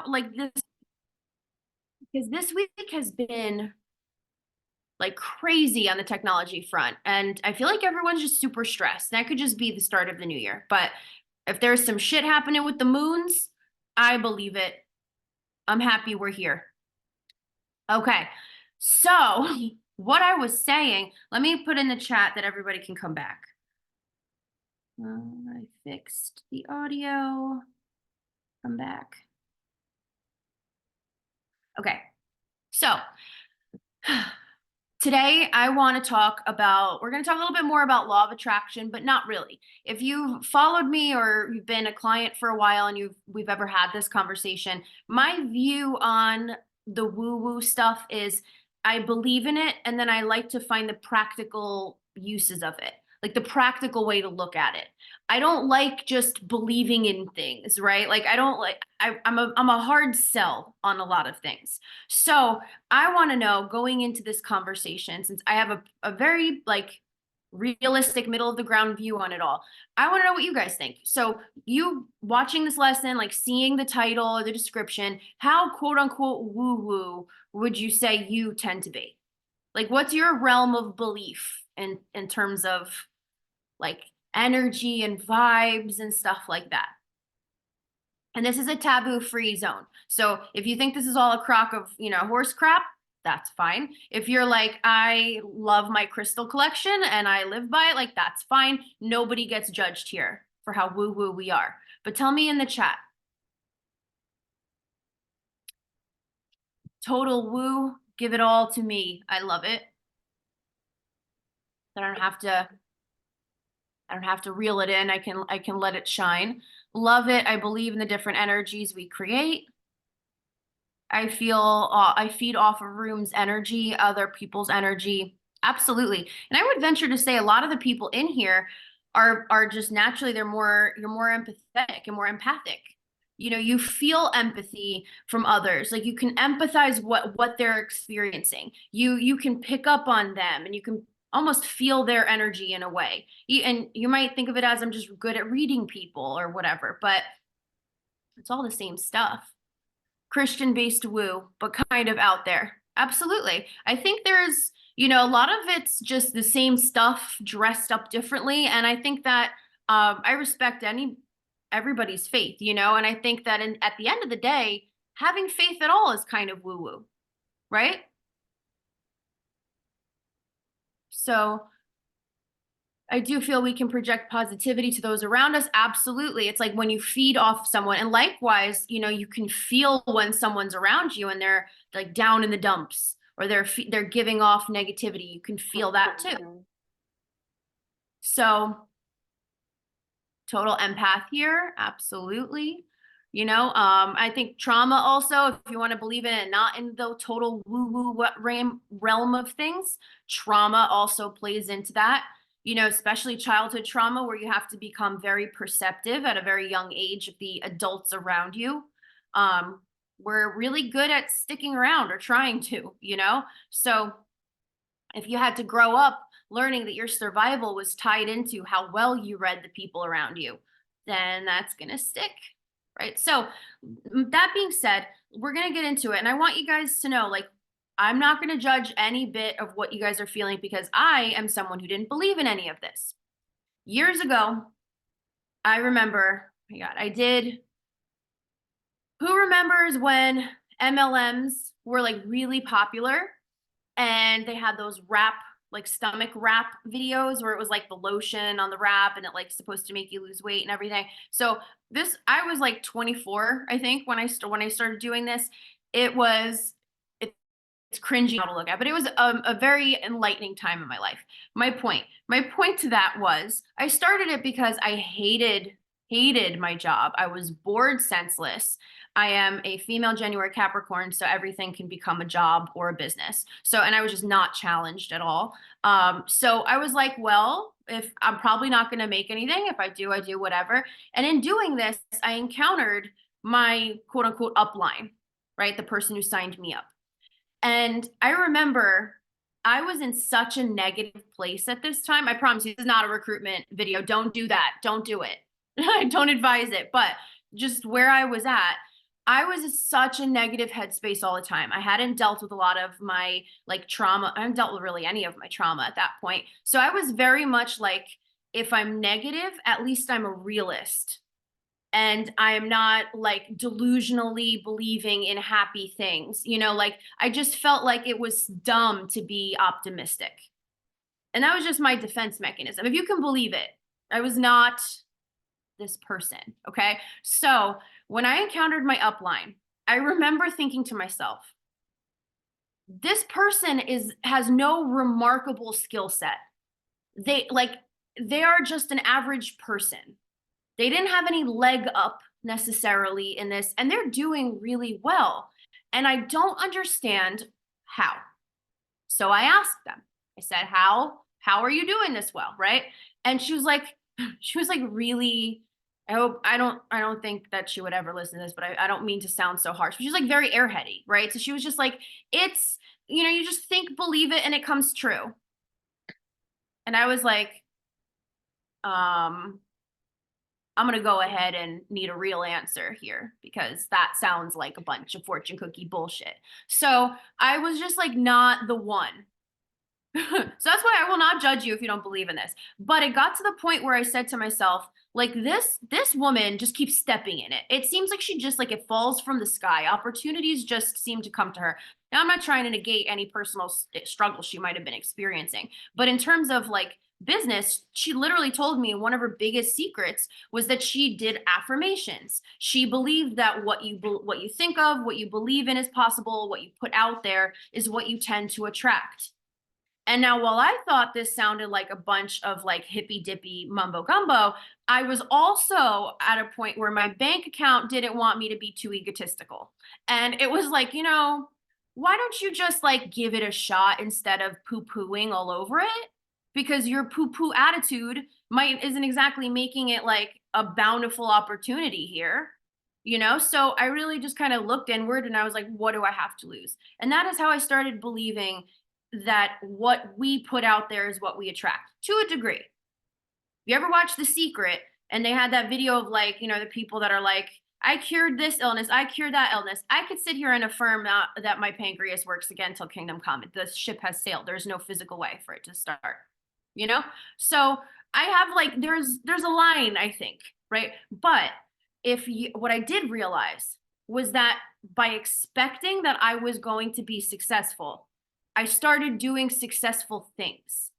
like this, because this week has been like crazy on the technology front. And I feel like everyone's just super stressed. That could just be the start of the new year. But if there's some shit happening with the moons, I believe it. I'm happy we're here. Okay. So, what I was saying, let me put in the chat that everybody can come back. I fixed the audio. Come back. Okay. So, today, I want to talk about, we're going to talk a little bit more about law of attraction, but not really. If you've followed me or you've been a client for a while and we've ever had this conversation, my view on the woo-woo stuff is I believe in it, and then I like to find the practical uses of it, like the practical way to look at it. I don't like just believing in things, right? Like I don't like I'm a hard sell on a lot of things. So I want to know going into this conversation, since I have a very like realistic middle of the ground view on it all. I want to know what you guys think. So you watching this lesson, like seeing the title or the description, how quote unquote woo woo would you say you tend to be? Like what's your realm of belief in terms of like energy and vibes and stuff like that? And this is a taboo free zone. So if you think this is all a crock of, horse crap, that's fine. If you're like, I love my crystal collection and I live by it, like that's fine. Nobody gets judged here for how woo woo we are. But tell me in the chat. Total woo, give it all to me. I love it. I don't have to reel it in. I can let it shine. Love it. I believe in the different energies we create. I feed off of room's energy, other people's energy. Absolutely. And I would venture to say a lot of the people in here are just naturally you're more empathetic and more empathic. You feel empathy from others. Like you can empathize what they're experiencing. You can pick up on them and you can almost feel their energy in a way. And you might think of it as I'm just good at reading people or whatever, but it's all the same stuff. Christian based woo, but kind of out there. Absolutely. I think there's, a lot of it's just the same stuff dressed up differently. And I think that I respect everybody's faith, and I think that at the end of the day, having faith at all is kind of woo woo, right? So I do feel we can project positivity to those around us. Absolutely. It's like when you feed off someone, and likewise, you can feel when someone's around you and they're like down in the dumps or they're giving off negativity. You can feel that too. So total empath here. Absolutely. I think trauma also, if you want to believe in it, not in the total woo-woo realm of things, trauma also plays into that. Especially childhood trauma where you have to become very perceptive at a very young age of the adults around you. We're really good at sticking around or trying to. So if you had to grow up learning that your survival was tied into how well you read the people around you, then that's going to stick, right? So that being said, we're going to get into it. And I want you guys to know, like, I'm not going to judge any bit of what you guys are feeling because I am someone who didn't believe in any of this. Years ago, I remember, oh my God, who remembers when MLMs were like really popular and they had those like stomach wrap videos where it was like the lotion on the wrap and it like supposed to make you lose weight and everything. So I was like 24, I think, when I started doing this. It's cringy to look at, but it was a very enlightening time in my life. My point to that was I started it because I hated my job. I was bored senseless. I am a female January Capricorn, so everything can become a job or a business. So, and I was just not challenged at all. So I was like, well, if I'm probably not going to make anything, if I do, whatever. And in doing this, I encountered my quote unquote upline, right? The person who signed me up. And I remember I was in such a negative place at this time. I promise you, this is not a recruitment video. Don't do that. Don't do it. I don't advise it. But just where I was at, I was in such a negative headspace all the time. I hadn't dealt with a lot of my like trauma. I hadn't dealt with really any of my trauma at that point. So I was very much like, if I'm negative, at least I'm a realist. And I'm not like delusionally believing in happy things. Like I just felt like it was dumb to be optimistic. And that was just my defense mechanism. If you can believe it, I was not this person. Okay. So when I encountered my upline, I remember thinking to myself, this person has no remarkable skill set. They are just an average person. They didn't have any leg up necessarily in this, and they're doing really well. And I don't understand how. So I asked them. I said, "How are you doing this well?" Right? And she was like really. I don't think that she would ever listen to this, but I don't mean to sound so harsh. But she's like very airheady, right? So she was just like, it's you just think, believe it, and it comes true. And I was like, um, I'm going to go ahead and need a real answer here because that sounds like a bunch of fortune cookie bullshit. So I was just like, not the one. So that's why I will not judge you if you don't believe in this. But it got to the point where I said to myself, like this woman just keeps stepping in it. It seems like she just like it falls from the sky. Opportunities just seem to come to her. Now I'm not trying to negate any personal struggle she might have been experiencing, but in terms of like business, she literally told me one of her biggest secrets was that she did affirmations. She believed that what you think of, what you believe in is possible, what you put out there is what you tend to attract. And now, while I thought this sounded like a bunch of like hippy dippy mumbo gumbo, I was also at a point where my bank account didn't want me to be too egotistical. And it was like, why don't you just like give it a shot instead of poo pooing all over it? Because your poo poo attitude isn't exactly making it like a bountiful opportunity here. So I really just kind of looked inward and I was like, what do I have to lose? And that is how I started believing that what we put out there is what we attract to a degree. You ever watch The Secret and they had that video of like, the people that are like, I cured this illness, I cured that illness. I could sit here and affirm that my pancreas works again till kingdom come. The ship has sailed. There's no physical way for it to start. You know? So I have like there's a line, I think, right? But what I did realize was that by expecting that I was going to be successful, I started doing successful things.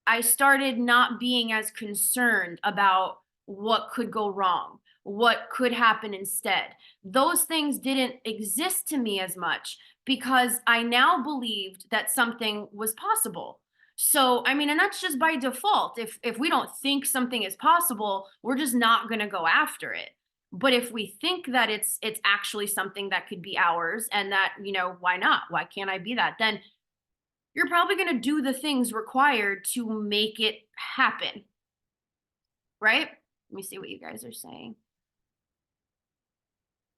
I started not being as concerned about what could go wrong, what could happen instead. Those things didn't exist to me as much because I now believed that something was possible. So, I mean, and that's just by default. If we don't think something is possible, we're just not going to go after it. But if we think that it's actually something that could be ours and that, why not? Why can't I be that? Then you're probably going to do the things required to make it happen. Right? Let me see what you guys are saying.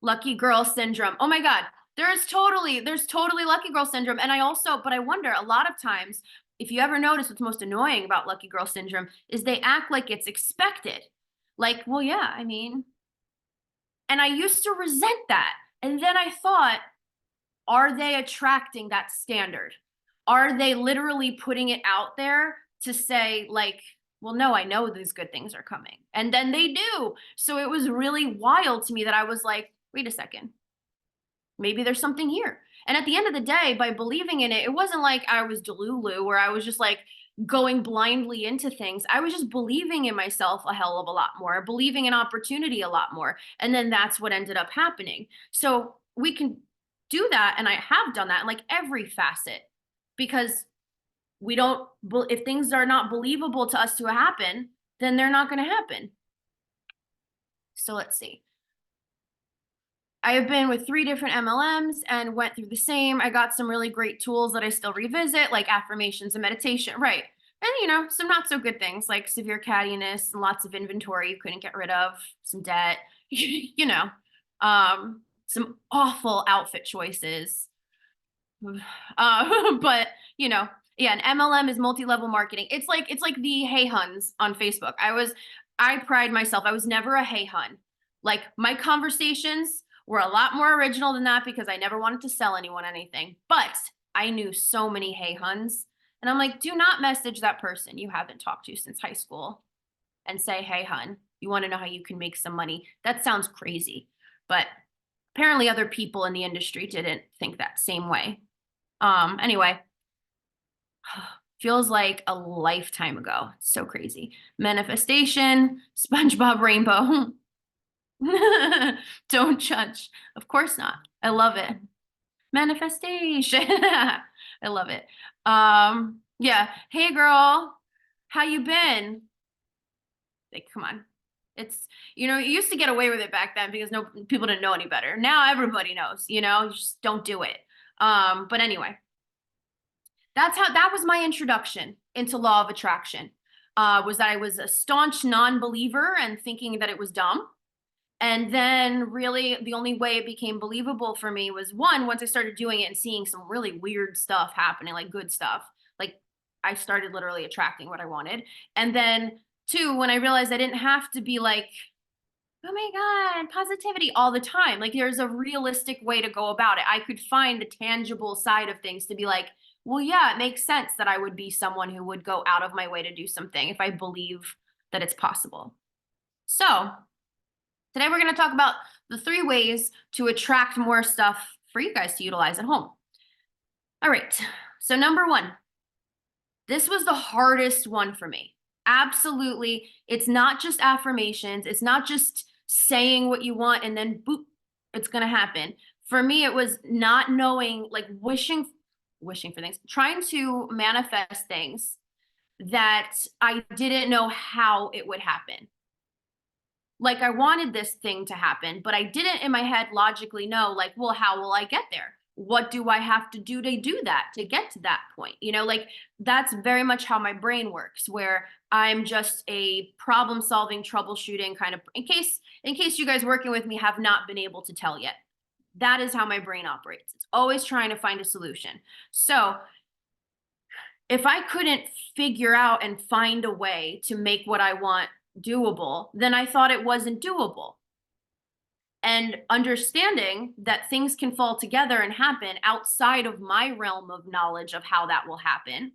Lucky girl syndrome. Oh my God. There's totally lucky girl syndrome. And but I wonder a lot of times, if you ever notice what's most annoying about lucky girl syndrome is they act like it's expected. Like, well, yeah, I mean, and I used to resent that. And then I thought, are they attracting that standard? Are they literally putting it out there to say, like, well, no, I know these good things are coming. And then they do. So it was really wild to me that I was like, wait a second. Maybe there's something here. And at the end of the day, by believing in it, it wasn't like I was Delulu where I was just like going blindly into things. I was just believing in myself a hell of a lot more, believing in opportunity a lot more. And then that's what ended up happening. So we can do that. And I have done that in like every facet because if things are not believable to us to happen, then they're not going to happen. So let's see. I have been with 3 different MLMs and went through the same. I got some really great tools that I still revisit, like affirmations and meditation. Right. And, some not so good things like severe cattiness and lots of inventory you couldn't get rid of, some debt, some awful outfit choices. But, yeah, an MLM is multi-level marketing. It's like the Hey Huns on Facebook. I pride myself. I was never a Hey Hun. Like my conversations were a lot more original than that because I never wanted to sell anyone anything. But I knew so many hey huns. And I'm like, do not message that person you haven't talked to since high school and say, hey hun, you want to know how you can make some money? That sounds crazy. But apparently other people in the industry didn't think that same way. Anyway, feels like a lifetime ago. It's so crazy. Manifestation, SpongeBob Rainbow. Don't judge. Of course not. I love it. Manifestation. I love it. Yeah. Hey girl, how you been? Like, come on. It's, you used to get away with it back then because no people didn't know any better. Now everybody knows, you just don't do it. But anyway, that was my introduction into law of attraction. Was that I was a staunch non-believer and thinking that it was dumb. And then really the only way it became believable for me was one, once I started doing it and seeing some really weird stuff happening, like good stuff, like I started literally attracting what I wanted. And then two, when I realized I didn't have to be like, oh my God, positivity all the time. Like there's a realistic way to go about it. I could find the tangible side of things to be like, well, yeah, it makes sense that I would be someone who would go out of my way to do something if I believe that it's possible. So today we're going to talk about the 3 ways to attract more stuff for you guys to utilize at home. All right. So number 1, this was the hardest one for me. Absolutely. It's not just affirmations. It's not just saying what you want and then boop, it's going to happen. For me, it was not knowing, like wishing for things, trying to manifest things that I didn't know how it would happen. Like I wanted this thing to happen, but I didn't in my head logically know, like, well, how will I get there? What do I have to do that to get to that point? Like that's very much how my brain works, where I'm just a problem solving, troubleshooting kind of, in case you guys working with me have not been able to tell yet. That is how my brain operates. It's always trying to find a solution. So if I couldn't figure out and find a way to make what I want doable, then I thought it wasn't doable. And understanding that things can fall together and happen outside of my realm of knowledge of how that will happen,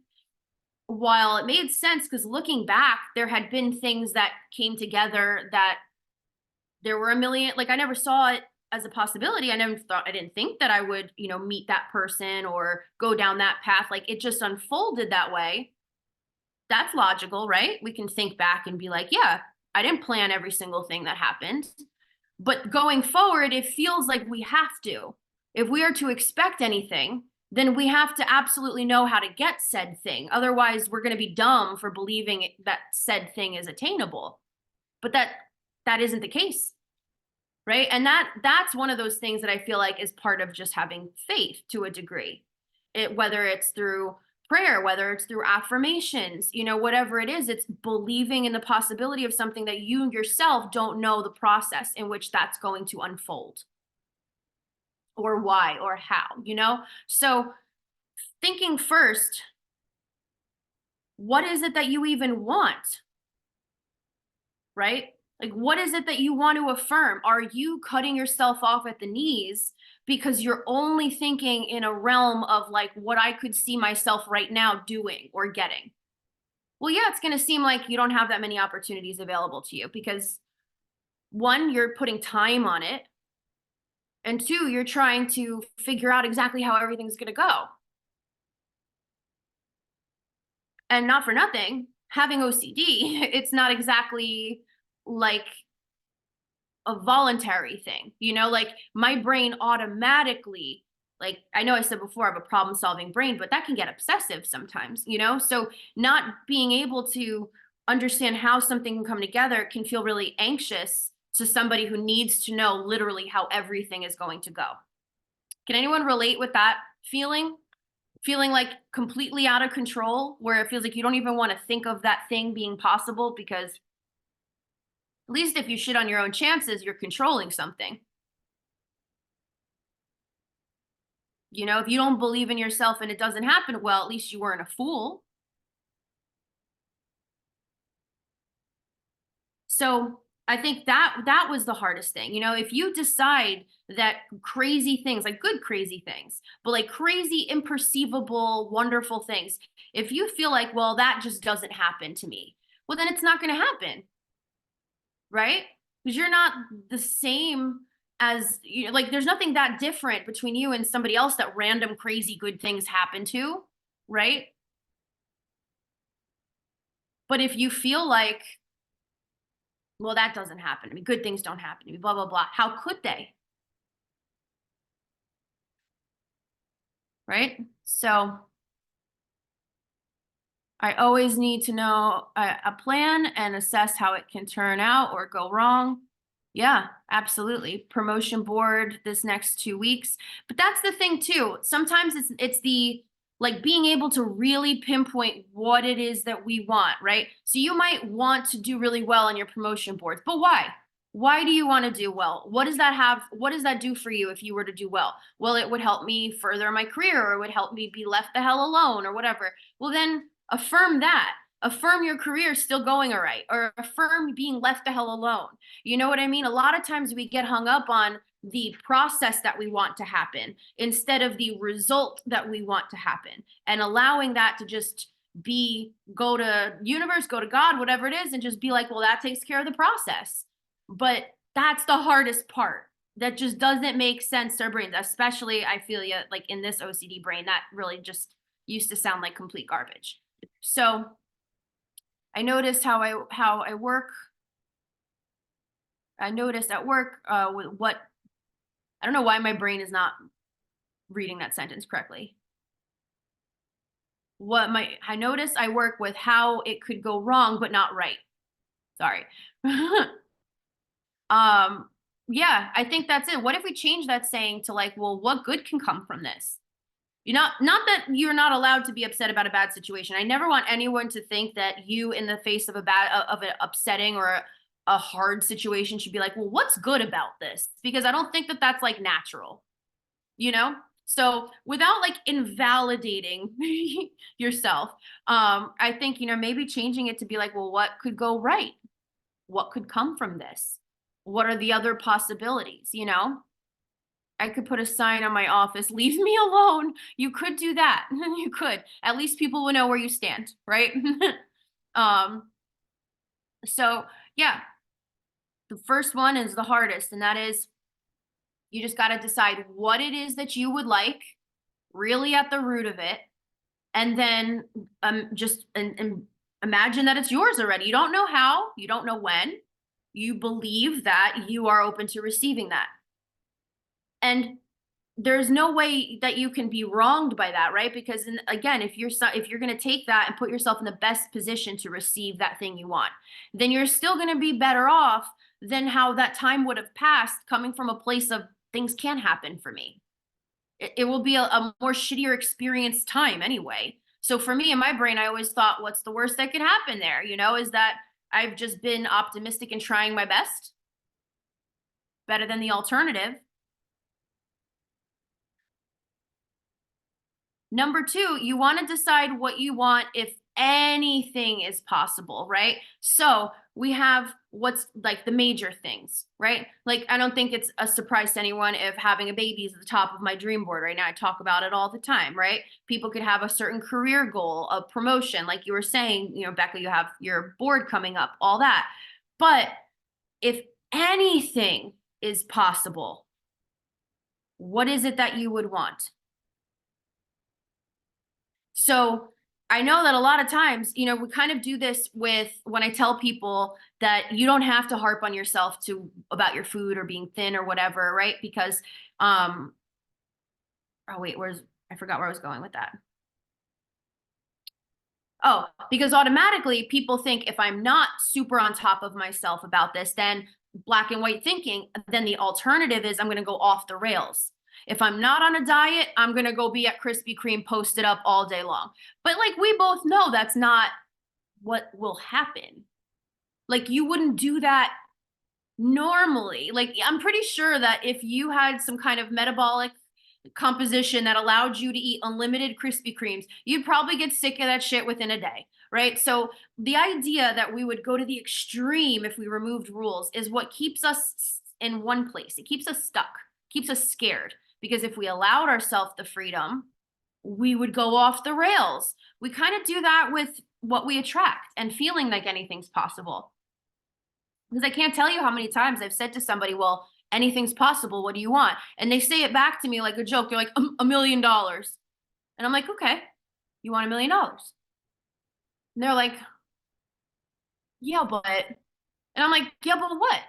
while it made sense, because looking back, there had been things that came together that there were a million, like I never saw it as a possibility. I didn't think that I would, meet that person or go down that path. Like it just unfolded that way. That's logical, right? We can think back and be like, yeah, I didn't plan every single thing that happened. But going forward, it feels like we have to. If we are to expect anything, then we have to absolutely know how to get said thing. Otherwise, we're going to be dumb for believing that said thing is attainable. But that isn't the case. Right? And that's one of those things that I feel like is part of just having faith to a degree. Whether it's through prayer, whether it's through affirmations, whatever it is, it's believing in the possibility of something that you yourself don't know the process in which that's going to unfold or why or how, So thinking first, what is it that you even want? Right? Like, what is it that you want to affirm? Are you cutting yourself off at the knees because you're only thinking in a realm of like what I could see myself right now doing or getting? Well, yeah, it's going to seem like you don't have that many opportunities available to you because one, you're putting time on it. And two, you're trying to figure out exactly how everything's going to go. And not for nothing, having OCD, it's not exactly like a voluntary thing, like my brain automatically, like I know I said before, I have a problem solving brain, but that can get obsessive sometimes, so not being able to understand how something can come together can feel really anxious to somebody who needs to know literally how everything is going to go. Can anyone relate with that feeling like completely out of control, where it feels like you don't even want to think of that thing being possible because at least if you shit on your own chances, you're controlling something. If you don't believe in yourself and it doesn't happen, well, at least you weren't a fool. So I think that was the hardest thing. You know, if you decide that crazy things, like good crazy things, but like crazy, imperceivable, wonderful things, if you feel like, well, that just doesn't happen to me, well, then it's not going to happen, right? Because you're not the same as, you know, like there's nothing that different between you and somebody else that random, crazy, good things happen to, right? But if you feel like, well, that doesn't happen to me, good things don't happen to me, blah, blah, blah, how could they? Right? So I always need to know a plan and assess how it can turn out or go wrong. Yeah, absolutely. Promotion board this next 2 weeks. But that's the thing too. Sometimes it's the like being able to really pinpoint what it is that we want, right? So you might want to do really well on your promotion boards, but why? Why do you want to do well? What does that have? What does that do for you if you were to do well? Well, it would help me further my career, or it would help me be left the hell alone, or whatever. Well, then affirm that. Affirm your career still going all right, or affirm being left the hell alone. You know what I mean? A lot of times we get hung up on the process that we want to happen instead of the result that we want to happen, and allowing that to just be, go to universe, go to God, whatever it is, and just be like, well, that takes care of the process. But that's the hardest part. That just doesn't make sense to our brains, especially I feel you like in this OCD brain that really just used to sound like complete garbage. So I noticed how I work. I noticed at work with what, I don't know why my brain is not reading that sentence correctly. What my I noticed I work with how it could go wrong but not right. Sorry. um yeah, I think that's it. What if we change that saying to like, well, what good can come from this? You know, not that you're not allowed to be upset about a bad situation. I never want anyone to think that you, in the face of a bad, of an upsetting or a hard situation, should be like, well, what's good about this? Because I don't think that that's like natural, you know? So without like invalidating yourself, I think, you know, maybe changing it to be like, well, what could go right? What could come from this? What are the other possibilities, you know? I could put a sign on my office, "Leave me alone." You could do that. You could. At least people will know where you stand, right? Um, so yeah, the first one is the hardest, and that is you just gotta decide what it is that you would like, really at the root of it, and then just and imagine that it's yours already. You don't know how, you don't know when. You believe that you are open to receiving that. And there's no way that you can be wronged by that, right? Because again, if you're going to take that and put yourself in the best position to receive that thing you want, then you're still going to be better off than how that time would have passed coming from a place of things can happen for me. It will be a more shittier experience time anyway. So for me in my brain, I always thought, what's the worst that could happen there? You know, is that I've just been optimistic and trying my best, better than the alternative. Number two, you want to decide what you want if anything is possible, right? So we have what's like the major things, right? Like, I don't think it's a surprise to anyone if having a baby is at the top of my dream board right now. I talk about it all the time, right? People could have a certain career goal, a promotion, like you were saying, you know, Becca, you have your board coming up, all that. But if anything is possible, what is it that you would want? So I know that a lot of times, you know, we kind of do this with when I tell people that you don't have to harp on yourself to about your food or being thin or whatever, right? Because um oh wait, where's I forgot where I was going with that. Oh, because automatically people think if I'm not super on top of myself about this, then black and white thinking, then the alternative is I'm going to go off the rails. If I'm not on a diet, I'm going to go be at Krispy Kreme posted up all day long. But like we both know that's not what will happen. Like you wouldn't do that normally. Like I'm pretty sure that if you had some kind of metabolic composition that allowed you to eat unlimited Krispy Kremes, you'd probably get sick of that shit within a day, right? So the idea that we would go to the extreme if we removed rules is what keeps us in one place. It keeps us stuck, keeps us scared. Because if we allowed ourselves the freedom, we would go off the rails. We kind of do that with what we attract and feeling like anything's possible. Because I can't tell you how many times I've said to somebody, well, anything's possible. What do you want? And they say it back to me like a joke. They're like, $1 million. And I'm like, okay, you want $1 million? And they're like, yeah, but, and I'm like, yeah, but what?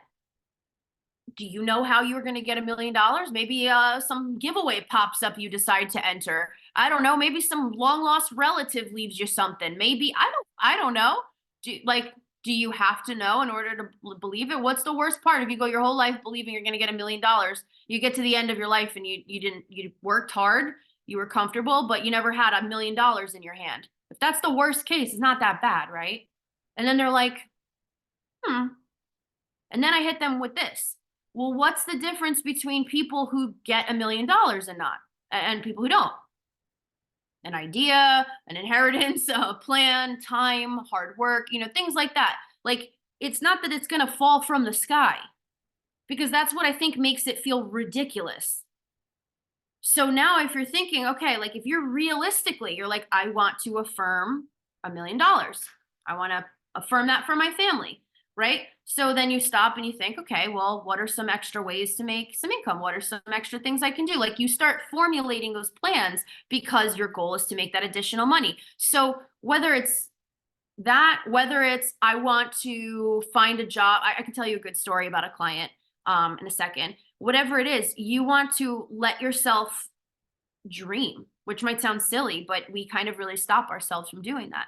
Do you know how you're going to get $1 million? Maybe some giveaway pops up you decide to enter. I don't know. Maybe some long lost relative leaves you something. Maybe I don't know. Do you have to know in order to believe it? What's the worst part if you go your whole life believing you're going to get $1 million? You get to the end of your life and you worked hard, you were comfortable, but you never had $1 million in your hand. If that's the worst case, it's not that bad, right? And then they're like, hmm. And then I hit them with this. Well, what's the difference between people who get $1 million and not, and people who don't? An idea, an inheritance, a plan, time, hard work, things like that. Like, it's not that it's going to fall from the sky, because that's what I think makes it feel ridiculous. So now if you're thinking, okay, like if you're like, I want to affirm $1 million. I want to affirm that for my family, right? So then you stop and you think, okay, well, what are some extra ways to make some income? What are some extra things I can do? Like, you start formulating those plans because your goal is to make that additional money. So whether it's I want to find a job, I can tell you a good story about a client in a second. Whatever it is, you want to let yourself dream, which might sound silly, but we kind of really stop ourselves from doing that.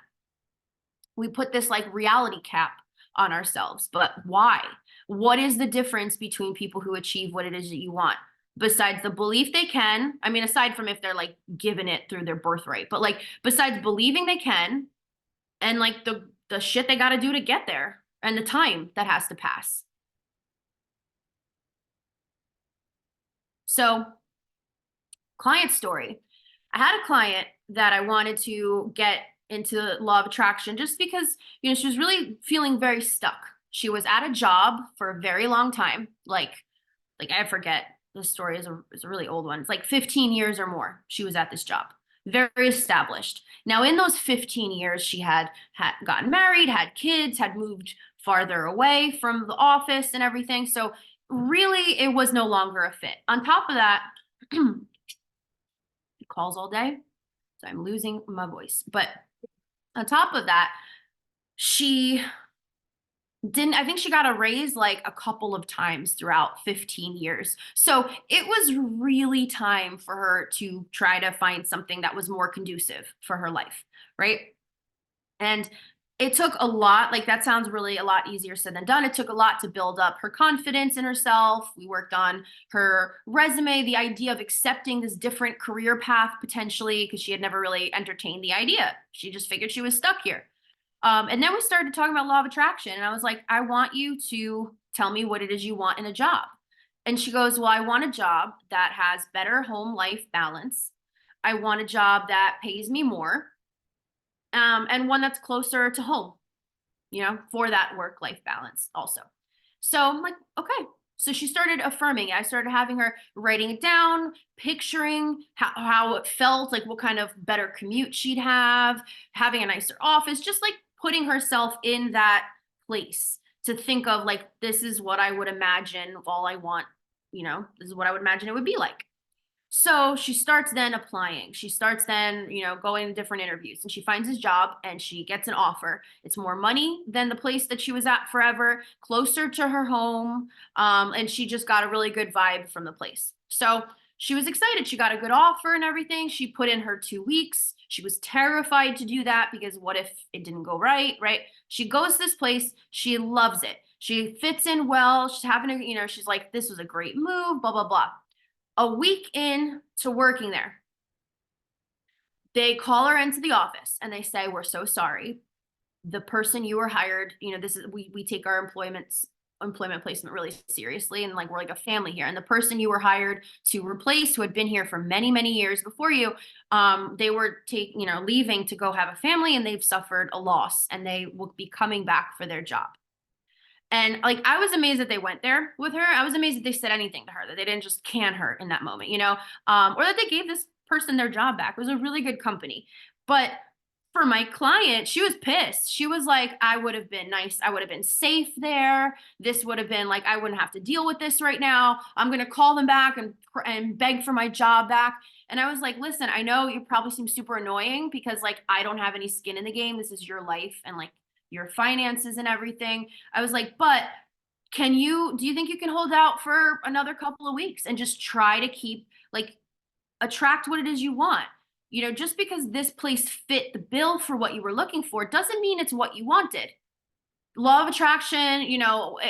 We put this like reality cap on ourselves, but why? What is the difference between people who achieve what it is that you want? Besides the belief they can, I mean, aside from if they're like given it through their birthright, but like besides believing they can, and like the shit they got to do to get there, and the time that has to pass. So, client story. I had a client that I wanted to get into law of attraction just because, she was really feeling very stuck. She was at a job for a very long time. Like I forget, the story is a really old one. It's like 15 years or more she was at this job. Very established. Now in those 15 years she had gotten married, had kids, had moved farther away from the office and everything. So really it was no longer a fit. On top of that, calls all day, so I'm losing my voice. But on top of that, she I think she got a raise like a couple of times throughout 15 years. So it was really time for her to try to find something that was more conducive for her life, right? And it took a lot. Like, that sounds really a lot easier said than done. It took a lot to build up her confidence in herself. We worked on her resume, the idea of accepting this different career path potentially, because she had never really entertained the idea. She just figured she was stuck here. And then we started talking about law of attraction. And I was like, I want you to tell me what it is you want in a job. And she goes, well, I want a job that has better home life balance. I want a job that pays me more, and one that's closer to home, for that work-life balance also. So I'm like, okay. So she started affirming it. I started having her writing it down, picturing how it felt, like what kind of better commute she'd have, having a nicer office, just like putting herself in that place to think of like, this is what I would imagine all I want, this is what I would imagine it would be like. So she starts then applying. She starts then, going to different interviews, and she finds this job and she gets an offer. It's more money than the place that she was at forever, closer to her home. And she just got a really good vibe from the place. So she was excited. She got a good offer and everything. She put in her 2 weeks. She was terrified to do that because what if it didn't go right? Right. She goes to this place. She loves it. She fits in well. She's having a, she's like, this was a great move, blah, blah, blah. A week in to working there, they call her into the office and they say, we're so sorry. The person you were hired, this is, we take our employment placement really seriously, and like we're like a family here. And the person you were hired to replace, who had been here for many, many years before you, they were leaving to go have a family, and they've suffered a loss, and they will be coming back for their job. And like I was amazed that they went there with her. I was amazed that they said anything to her, that they didn't just can her in that moment, or that they gave this person their job back. It was a really good company. But for my client, she was pissed. She was like, I would have been nice. I would have been safe there. This would have been like, I wouldn't have to deal with this right now. I'm going to call them back and beg for my job back. And I was like, listen, I know you probably seem super annoying because like, I don't have any skin in the game. This is your life and like your finances and everything. I was like, but do you think you can hold out for another couple of weeks and just try to keep like attract what it is you want? Just because this place fit the bill for what you were looking for doesn't mean it's what you wanted. Law of attraction,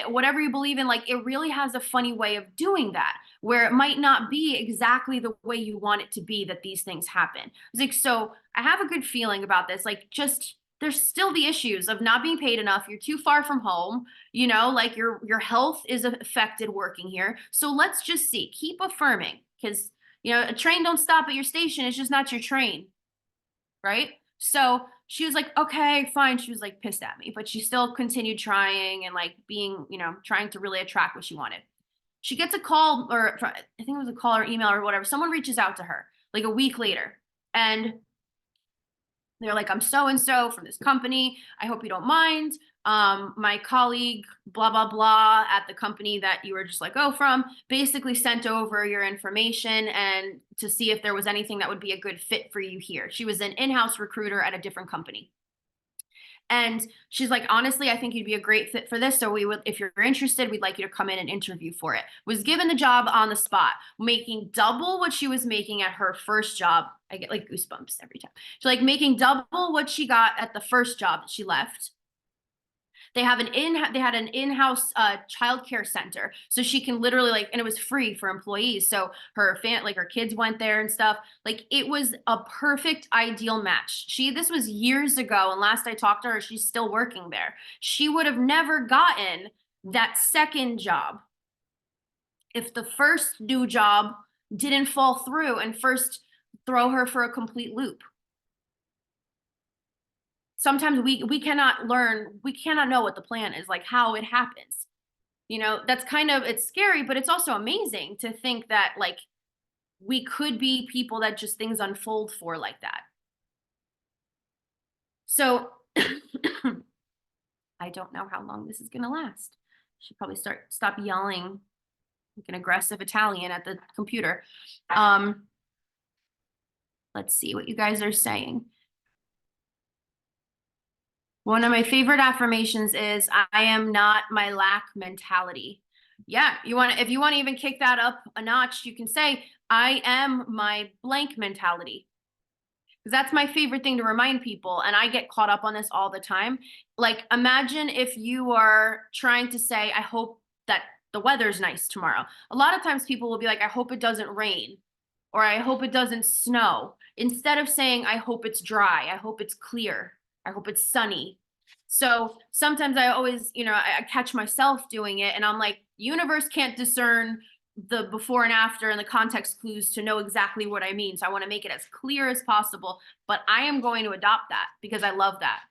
whatever you believe in, like it really has a funny way of doing that, where it might not be exactly the way you want it to be that these things happen. It's like, so I have a good feeling about this. Like, just there's still the issues of not being paid enough. You're too far from home, like your health is affected working here. So let's just see, keep affirming, because a train don't stop at your station. It's just not your train, right? So she was like, okay, fine. She was like pissed at me, but she still continued trying and like being, trying to really attract what she wanted. She gets a call, or I think it was a call or email or whatever. Someone reaches out to her like a week later, and they're like, I'm so-and-so from this company. I hope you don't mind. My colleague, blah, blah, blah, at the company that you were just like, oh, from, basically sent over your information and to see if there was anything that would be a good fit for you here. She was an in-house recruiter at a different company. And she's like, honestly, I think you'd be a great fit for this. So if you're interested, we'd like you to come in and interview for it. Was given the job on the spot, making double what she was making at her first job. I get like goosebumps every time. She's like making double what she got at the first job that she left. They had an in-house childcare center, so she can literally and it was free for employees. So her her kids went there and stuff. Like it was a perfect ideal match. This was years ago, and last I talked to her, she's still working there. She would have never gotten that second job if the first new job didn't fall through and first throw her for a complete loop. Sometimes we cannot know what the plan is, like how it happens. That's it's scary, but it's also amazing to think that like we could be people that just things unfold for like that. So I don't know how long this is going to last. Should probably stop yelling like an aggressive Italian at the computer. Let's see what you guys are saying. One of my favorite affirmations is I am not my lack mentality. Yeah, if you want to even kick that up a notch, you can say I am my blank mentality. Because that's my favorite thing to remind people, and I get caught up on this all the time. Like imagine if you are trying to say I hope that the weather's nice tomorrow. A lot of times people will be like I hope it doesn't rain, or I hope it doesn't snow, instead of saying I hope it's dry, I hope it's clear, I hope it's sunny. So sometimes I always, I catch myself doing it, and I'm like, universe can't discern the before and after and the context clues to know exactly what I mean. So I want to make it as clear as possible, but I am going to adopt that because I love that.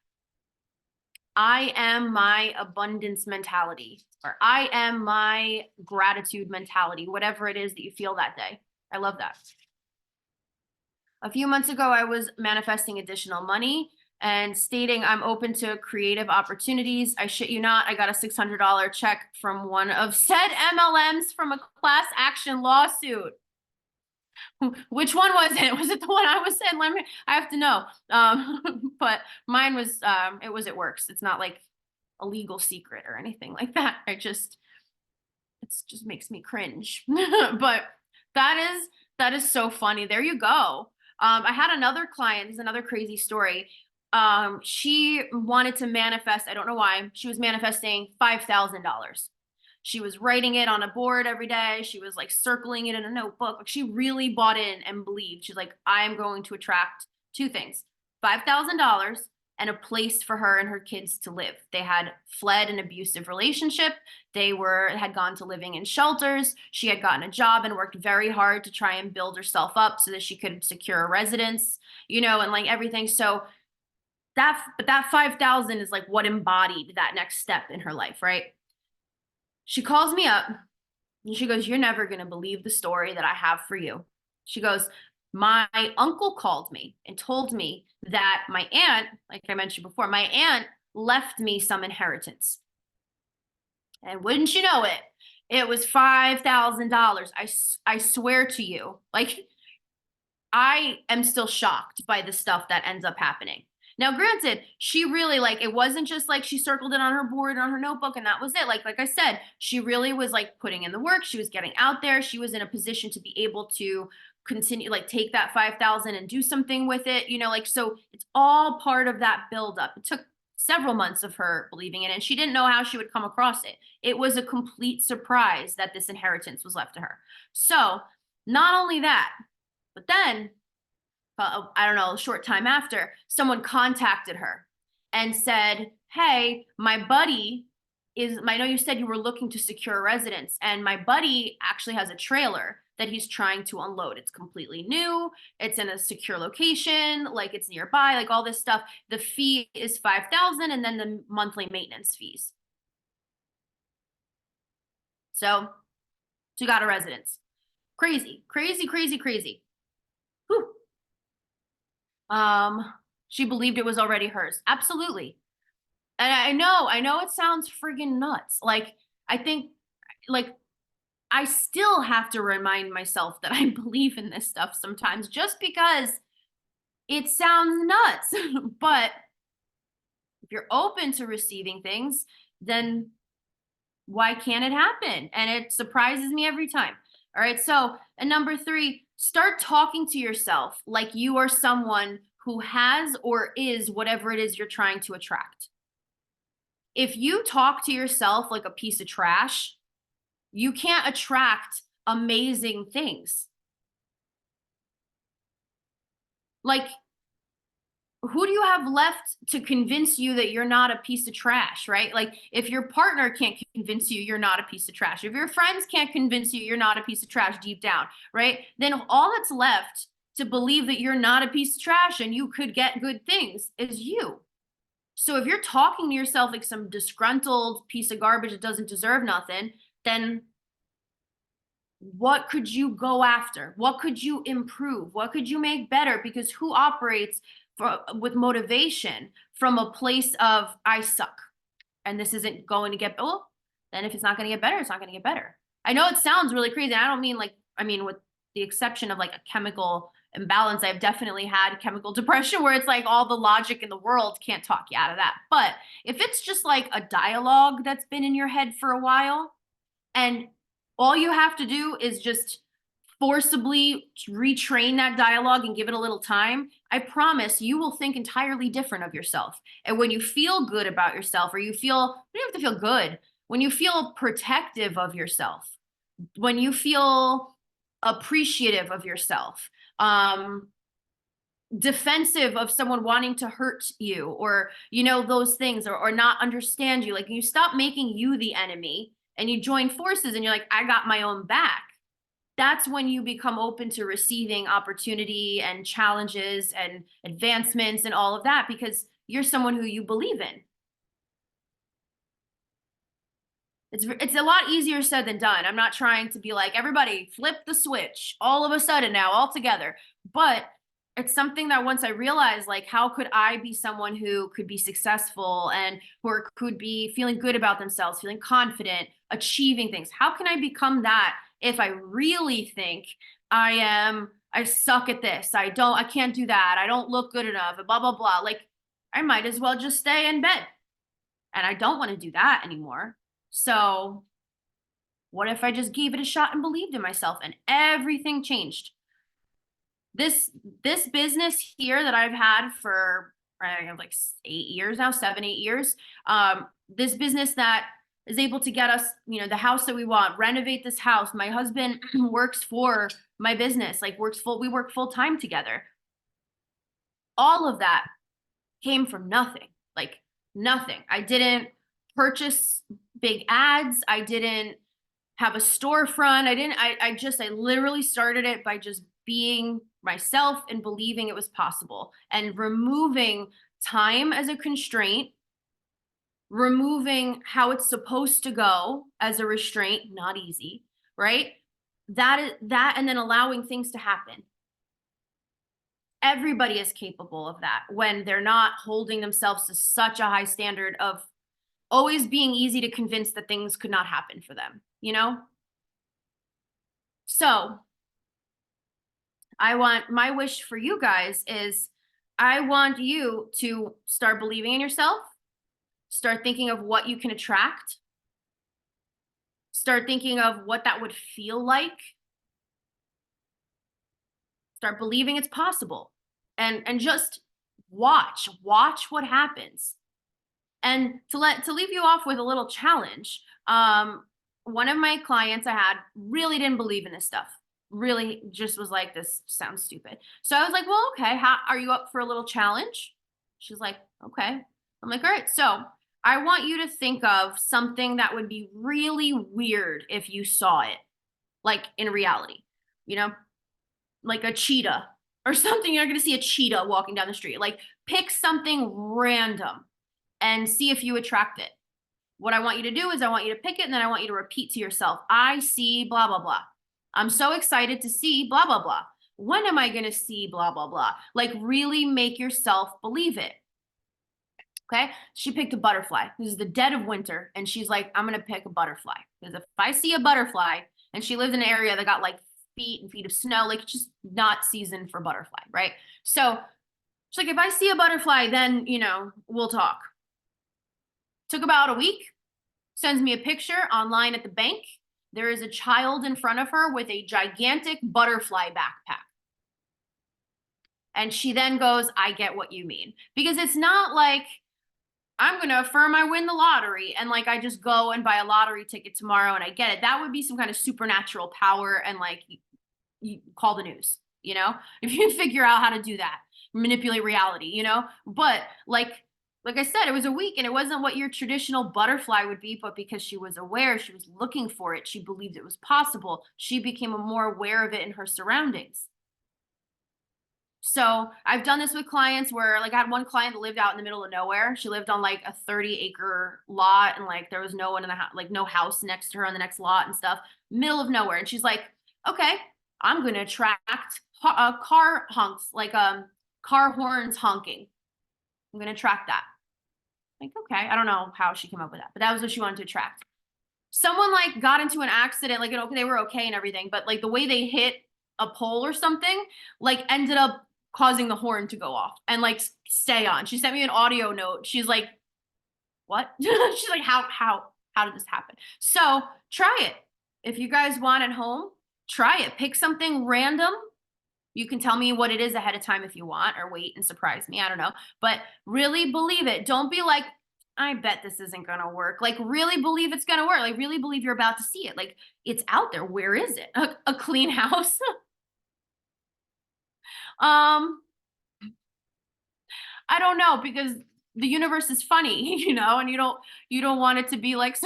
I am my abundance mentality, or I am my gratitude mentality, whatever it is that you feel that day. I love that. A few months ago, I was manifesting additional money and stating I'm open to creative opportunities. I shit you not, I got a $600 check from one of said MLMs from a class action lawsuit. Which one was it? Was it the one I was in? I have to know. But mine was, it was It Works. It's not like a legal secret or anything like that. It just makes me cringe. But that is so funny. There you go. I had another client, this is another crazy story. She wanted to manifest, I don't know why, she was manifesting $5,000. She was writing it on a board every day. She was like circling it in a notebook. Like she really bought in and believed. She's like, I am going to attract two things, $5,000 and a place for her and her kids to live. They had fled an abusive relationship. Had gone to living in shelters. She had gotten a job and worked very hard to try and build herself up so that she could secure a residence, and like everything. So that 5,000 is like what embodied that next step in her life, right? She calls me up and she goes, "You're never going to believe the story that I have for you." She goes, "My uncle called me and told me that my aunt, like I mentioned before, my aunt left me some inheritance. And wouldn't you know it, it was $5,000. I swear to you, like I am still shocked by the stuff that ends up happening. Now, granted, she really like it wasn't just like she circled it on her board on her notebook and that was it. Like I said, she really was like putting in the work. She was getting out there. She was in a position to be able to continue like take that 5,000 and do something with it, like so it's all part of that buildup. It took several months of her believing in it and she didn't know how she would come across it. It was a complete surprise that this inheritance was left to her. So, not only that, but then, I don't know, a short time after, someone contacted her and said, "Hey, my buddy I know you said you were looking to secure a residence, and my buddy actually has a trailer that he's trying to unload. It's completely new, it's in a secure location, like it's nearby, like all this stuff. The fee is 5,000 and then the monthly maintenance fees." So she got a residence. Crazy, crazy, crazy, crazy. Whew. She believed it was already hers. Absolutely. And I know it sounds friggin' nuts. Like, I think, like, I still have to remind myself that I believe in this stuff sometimes just because it sounds nuts. But if you're open to receiving things, then why can't it happen? And it surprises me every time. All right. So, and number three, start talking to yourself like you are someone who has or is whatever it is you're trying to attract. If you talk to yourself like a piece of trash, you can't attract amazing things. Like, who do you have left to convince you that you're not a piece of trash, right? Like, if your partner can't convince you you're not a piece of trash, if your friends can't convince you you're not a piece of trash deep down, right? Then all that's left to believe that you're not a piece of trash and you could get good things is you. So if you're talking to yourself like some disgruntled piece of garbage that doesn't deserve nothing, then what could you go after? What could you improve? What could you make better? Because who operates with motivation from a place of I suck and this isn't going to get well, then if it's not going to get better, it's not going to get better. I know it sounds really crazy. I don't mean like I mean with the exception of like a chemical imbalance, I've definitely had chemical depression where it's like all the logic in the world can't talk you out of that. But if it's just like a dialogue that's been in your head for a while and all you have to do is just forcibly retrain that dialogue and give it a little time, I promise you will think entirely different of yourself. And when you feel good about yourself, or you don't have to feel good, when you feel protective of yourself, when you feel appreciative of yourself, defensive of someone wanting to hurt you, or, those things, or not understand you, like you stop making you the enemy and you join forces and you're like, I got my own back. That's when you become open to receiving opportunity and challenges and advancements and all of that because you're someone who you believe in. It's a lot easier said than done. I'm not trying to be like everybody flip the switch all of a sudden now all together, but it's something that once I realized, like, how could I be someone who could be successful and who could be feeling good about themselves, feeling confident, achieving things? How can I become that if I really think I suck at this, I can't do that, I don't look good enough, blah, blah, blah. Like, I might as well just stay in bed. And I don't want to do that anymore. So what if I just gave it a shot and believed in myself and everything changed? This business here that I've had for I have like 8 years now, 7, 8 years. This business that is able to get us, the house that we want, renovate this house. My husband works for my business, like we work full time together. All of that came from nothing, like nothing. I didn't purchase big ads. I didn't have a storefront. I literally started it by just being myself and believing it was possible and removing time as a constraint, removing how it's supposed to go as a restraint, not easy, right? That is that, and then allowing things to happen. Everybody is capable of that when they're not holding themselves to such a high standard of always being easy to convince that things could not happen for them, you know? So my wish for you guys is I want you to start believing in yourself, start thinking of what you can attract, start thinking of what that would feel like, start believing it's possible, and just watch what happens. And to leave you off with a little challenge, one of my clients I had really didn't believe in this stuff. Really just was like, this sounds stupid. So I was like, well, okay, how are you up for a little challenge? She's like, okay. I'm like, all right, so I want you to think of something that would be really weird if you saw it, like in reality, you know, like a cheetah or something. You're not going to see a cheetah walking down the street. Like, pick something random and see if you attract it. What I want you to do is I want you to pick it and then I want you to repeat to yourself, I see blah, blah, blah. I'm so excited to see blah, blah, blah. When am I going to see blah, blah, blah? Like, really make yourself believe it. Okay. She picked a butterfly. This is the dead of winter. And she's like, I'm going to pick a butterfly. Because if I see a butterfly, and she lived in an area that got like feet and feet of snow, like, it's just not season for butterfly. Right. So she's like, if I see a butterfly, then, we'll talk. Took about a week, sends me a picture online at the bank. There is a child in front of her with a gigantic butterfly backpack. And she then goes, I get what you mean. Because it's not like I'm going to affirm I win the lottery and like I just go and buy a lottery ticket tomorrow and I get it. That would be some kind of supernatural power and like you call the news, if you figure out how to do that, manipulate reality, but like I said, it was a week and it wasn't what your traditional butterfly would be, but because she was aware, she was looking for it, she believed it was possible, she became more aware of it in her surroundings. So I've done this with clients where like I had one client that lived out in the middle of nowhere. She lived on like a 30-acre lot and like there was no one in the house, like no house next to her on the next lot and stuff, middle of nowhere. And she's like, okay, I'm going to attract car honks, like car horns honking. I'm going to attract that. Like, okay, I don't know how she came up with that, but that was what she wanted to attract. Someone like got into an accident, like, they were okay and everything, but like the way they hit a pole or something, like ended up causing the horn to go off and like stay on. She sent me an audio note. She's like, what? She's like, how did this happen? So try it. If you guys want at home, try it. Pick something random. You can tell me what it is ahead of time if you want, or wait and surprise me. I don't know, but really believe it. Don't be like, I bet this isn't going to work. Like, really believe it's going to work. Like, really believe you're about to see it. Like, it's out there. Where is it? A clean house. I don't know, because the universe is funny, and you don't want it to be like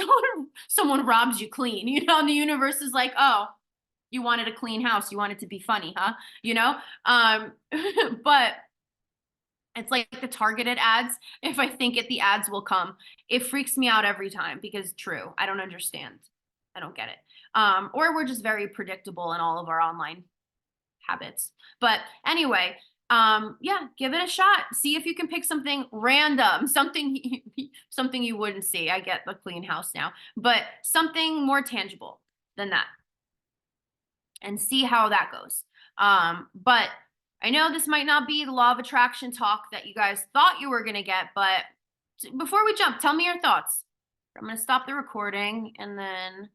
someone robs you clean, and the universe is like, oh, you wanted a clean house. You want it to be funny, huh? But it's like the targeted ads. If I think it, the ads will come. It freaks me out every time because true, I don't understand. I don't get it. Or we're just very predictable in all of our online habits. But anyway, yeah, give it a shot. See if you can pick something random, something you wouldn't see. I get the clean house now, but something more tangible than that. And see how that goes. But I know this might not be the law of attraction talk that you guys thought you were going to get, but before we jump, tell me your thoughts. I'm going to stop the recording and then